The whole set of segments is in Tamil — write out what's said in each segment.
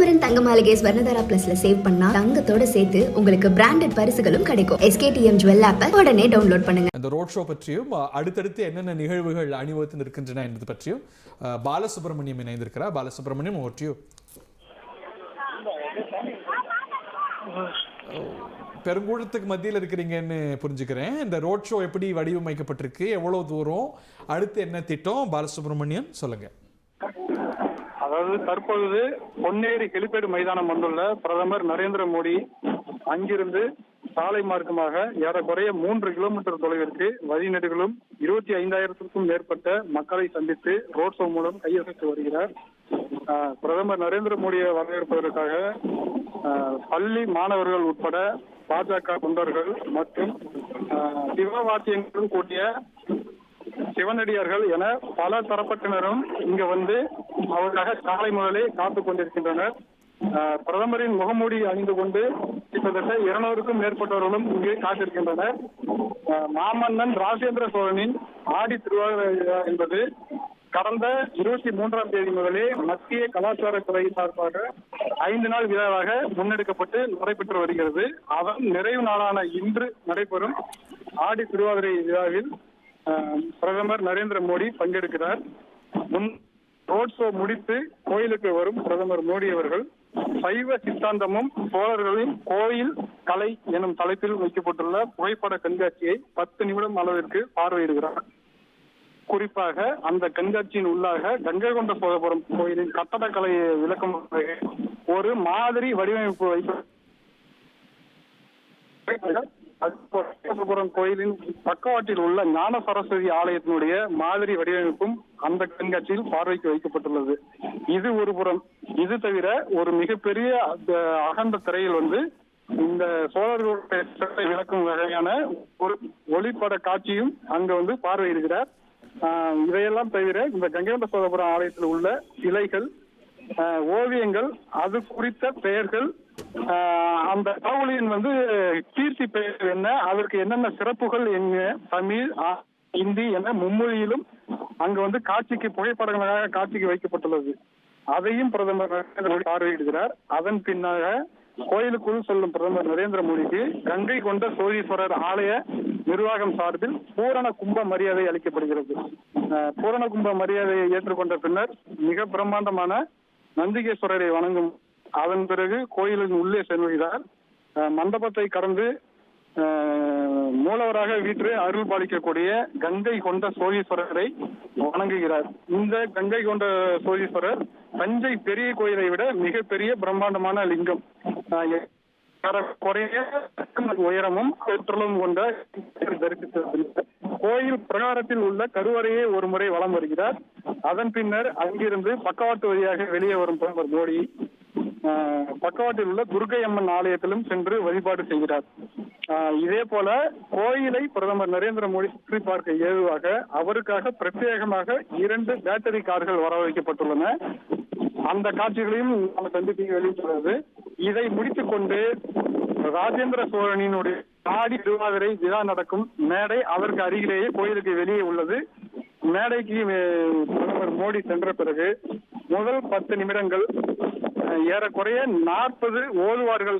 ஸ்ரீகுமரன் தங்க மாளிகை ஸ்வர்ணதாரா பிளஸ்ல சேவ் பண்ணா தங்கத்தோட சேர்த்து உங்களுக்கு பிராண்டட் பரிசுகளும் கிடைக்கும். SKTM ஜுவல் ஆப்பை உடனே டவுன்லோட் பண்ணுங்க. இந்த ரோட் ஷோ பற்றியும் அடுத்தடுத்து என்னென்ன நிகழ்வுகள் அணிவகுத்து நிற்கின்றன என்பது பற்றியும் பாலசுப்ரமணியம் இணைந்திருக்கிறார். பாலசுப்ரமணியம், ஓட்டியோ. பெருங்கூட்டத்துக்கு மத்தியில் இருக்கிறீங்கன்னு புரிஞ்சுக்கிறேன். இந்த ரோட் ஷோ எப்படி வடிவமைக்கப்பட்டிருக்கு, எவ்வளவு தூரம், அடுத்து என்ன திட்டம்? பாலசுப்ரமணியன், சொல்லுங்க. அதாவது தற்பொழுது பொன்னேரி ஹெலிபேடு மைதானம் வந்துள்ள பிரதமர் நரேந்திர மோடி அங்கிருந்து சாலை மார்க்கமாக ஏறக்குறைய 3 கிலோமீட்டர் தொலைவிற்கு வழிநெடுகளும் 25,000க்கும் மேற்பட்ட மக்களை சந்தித்து ரோட் ஷோ மூலம் கையசைத்து வருகிறார். பிரதமர் நரேந்திர மோடியை வரவேற்பதற்காக பள்ளி மாணவர்கள் உட்பட பாஜக தொண்டர்கள் மற்றும் சிவவாத்தியங்களுடன் கூடிய சிவனடியார்கள் என பல தரப்பட்டினரும் இங்க வந்து அவருக்காக காலை முதலே காத்துக் கொண்டிருக்கின்றனர். பிரதமரின் முகமூடி அணிந்து கொண்டு கிட்டத்தட்ட 200க்கும் மேற்பட்டவர்களும் இங்கே காத்திருக்கின்றனர். மாமன்னன் ராஜேந்திர சோழனின் ஆடி திருவிழா என்பது கடந்த 23ஆம் தேதி முதலே மத்திய கலாச்சாரத்துறை சார்பாக 5 நாள் விழாவாக முன்னெடுக்கப்பட்டு நடைபெற்று வருகிறது. அதன் நிறைவு நாளான இன்று நடைபெறும் ஆடி திருவாதிரை விழாவில் பிரதமர் நரேந்திர மோடி பங்கெடுக்கிறார். ரோட் ஷோ முடித்து கோயிலுக்கு வரும் பிரதமர் மோடி அவர்கள் சைவ சித்தாந்தமும் சோழர்களின் கோயில் கலை எனும் தலைப்பில் வைக்கப்பட்டுள்ள புகைப்பட கண்காட்சியை 10 நிமிடம் அளவிற்கு பார்வையிடுகிறார். குறிப்பாக அந்த கண்காட்சியின் உள்ளாக கங்கை கொண்ட சோழபுரம் கோயிலின் கட்டடக்கலையை விளக்கும் ஒரு மாதிரி வடிவமைப்பு கோயிலின் பக்கவாட்டில் உள்ள ஞான சரஸ்வதி ஆலயத்தினுடைய மாதிரி வடிவமைப்பும் அந்த கண்காட்சியில் பார்வைக்கு வைக்கப்பட்டுள்ளது. இது ஒரு புறம். இது தவிர ஒரு மிகப்பெரிய அகண்ட திரையில் வந்து இந்த சோழர்களுடைய விளக்கும் வகையான ஒரு ஒளிப்பட காட்சியும் அங்க வந்து பார்வையிடுகிறார். இதையெல்லாம் தவிர இந்த கங்கை கொண்ட சோழபுரம் ஆலயத்தில் உள்ள சிலைகள், ஓவியங்கள், அது குறித்த பெயர்கள், அந்த கடவுளின் வந்து கீர்த்தி பெயர் என்ன, அதற்கு என்னென்ன சிறப்புகள் என்ன, தமிழ், இந்தி என மும்மொழியிலும் அங்கு வந்து காட்சிக்கு புகைப்படங்களாக காட்சிக்கு வைக்கப்பட்டுள்ளது. அதையும் பிரதமர் நரேந்திர மோடி பார்வையிடுகிறார். அதன் பின்னாக கோயிலுக்குள் செல்லும் பிரதமர் நரேந்திர மோடிக்கு கங்கை கொண்ட சோழீஸ்வரர் ஆலய நிர்வாகம் சார்பில் பூரண கும்ப மரியாதை அளிக்கப்படுகிறது. பூரண கும்ப மரியாதையை ஏற்றுக்கொண்ட பின்னர் மிக பிரம்மாண்டமான நந்திகேஸ்வரரை வணங்கும். அதன் பிறகு கோயிலின் உள்ளே செல்கிறார். மண்டபத்தை கடந்து மூலவராக வீற்று அருள் பாலிக்கக்கூடிய கங்கை கொண்ட சோழீஸ்வரரை வணங்குகிறார். இந்த கங்கை கொண்ட சோழீஸ்வரர் தஞ்சை பெரிய கோயிலை விட மிகப்பெரிய பிரம்மாண்டமான லிங்கம். உயரமும் சுற்றலும் கொண்ட கோயில் பிரகாரத்தில் உள்ள கருவறையை ஒரு முறை வலம் வருகிறார். அதன் பின்னர் அங்கிருந்து பக்கவாட்டு வழியாக வெளியே வரும் பிரதமர் மோடி பக்கவாட்டில் உள்ள துர்க்கை அம்மன் ஆலயத்திலும் சென்று வழிபாடு செய்கிறார். இதே போல கோயிலை பிரதமர் நரேந்திர மோடி சுற்றி பார்க்க ஏதுவாக அவருக்காக பிரத்யேகமாக 2 பேட்டரி கார்கள் வரவழைக்கப்பட்டுள்ளன. அந்த காட்சிகளையும் நம்ம சந்திப்பில் வெளியிட்டுள்ளது. இதை முடித்துக் கொண்டு ராஜேந்திர சோழனினுடைய ஆடி திருவாதிரை விழா நடக்கும் மேடை அதற்கு அருகிலேயே கோயிலுக்கு வெளியே உள்ளது. மேடைக்கு பிரதமர் மோடி சென்ற பிறகு முதல் 10 நிமிடங்கள் ஏறக்குறைய 40 ஓதுவார்கள்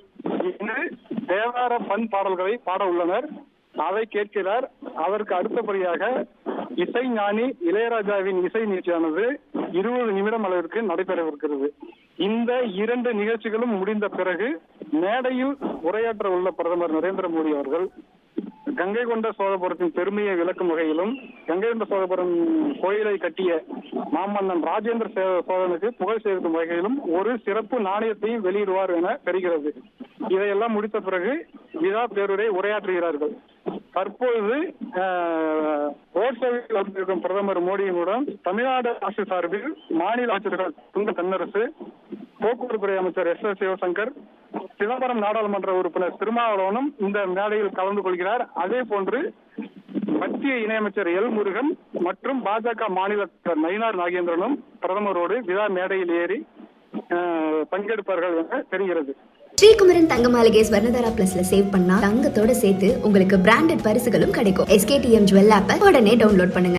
தேவார பண் பாடல்களை பாட உள்ளனர். அதை கேட்கிறார். அதற்கு அடுத்தபடியாக இசை ஞானி இளையராஜாவின் இசை நிகழ்ச்சியானது 20 நிமிடம் அளவிற்கு நடைபெறவிருக்கிறது. இந்த 2 நிகழ்ச்சிகளும் முடிந்த பிறகு மேடையில் உரையாற்ற உள்ள பிரதமர் நரேந்திர மோடி அவர்கள் கங்கை கொண்ட சோழபுரத்தின் பெருமையை விளக்கும் வகையிலும் கங்கை கொண்ட சோழபுரம் கோயிலை கட்டிய மாமன்னன் ராஜேந்திர சோழனுக்கு புகழ் சேர்க்கும் வகையிலும் ஒரு சிறப்பு நாணயத்தையும் வெளியிடுவார் என தெரிகிறது. இதையெல்லாம் முடித்த பிறகு விழா பேருரை உரையாற்றுகிறார்கள். தற்பொழுது ரோட் ஷோவில் வந்திருக்கும் பிரதமர் மோடியினுடன் தமிழ்நாடு அரசு சார்பில் மாநில அமைச்சர்கள் துங்க தென்னரசு, போக்குவரத்துறை அமைச்சர் S. சிவசங்கர், சிதம்பரம் நாடாளுமன்ற உறுப்பினர் திருமாவளவனும் இந்த மேடையில் கலந்து கொள்கிறார். அதே போன்று மத்திய இணையமைச்சர் எல் முருகன் மற்றும் பாஜக மாநில நயினார் நாகேந்திரனும் பிரதமரோடு விழா மேடையில் ஏறி பங்கெடுப்பார்கள் என தெரிகிறது. ஸ்ரீகுமரன் தங்க மாளிகை ஸ்வர்ணதாரா பிளஸ்ல சேவ் பண்ணா தங்கத்தோட சேர்த்து உங்களுக்கு பிராண்டட் பரிசுகளும் கிடைக்கும். SKTM ஜுவல் ஆப்பை உடனே டவுன்லோட் பண்ணுங்க.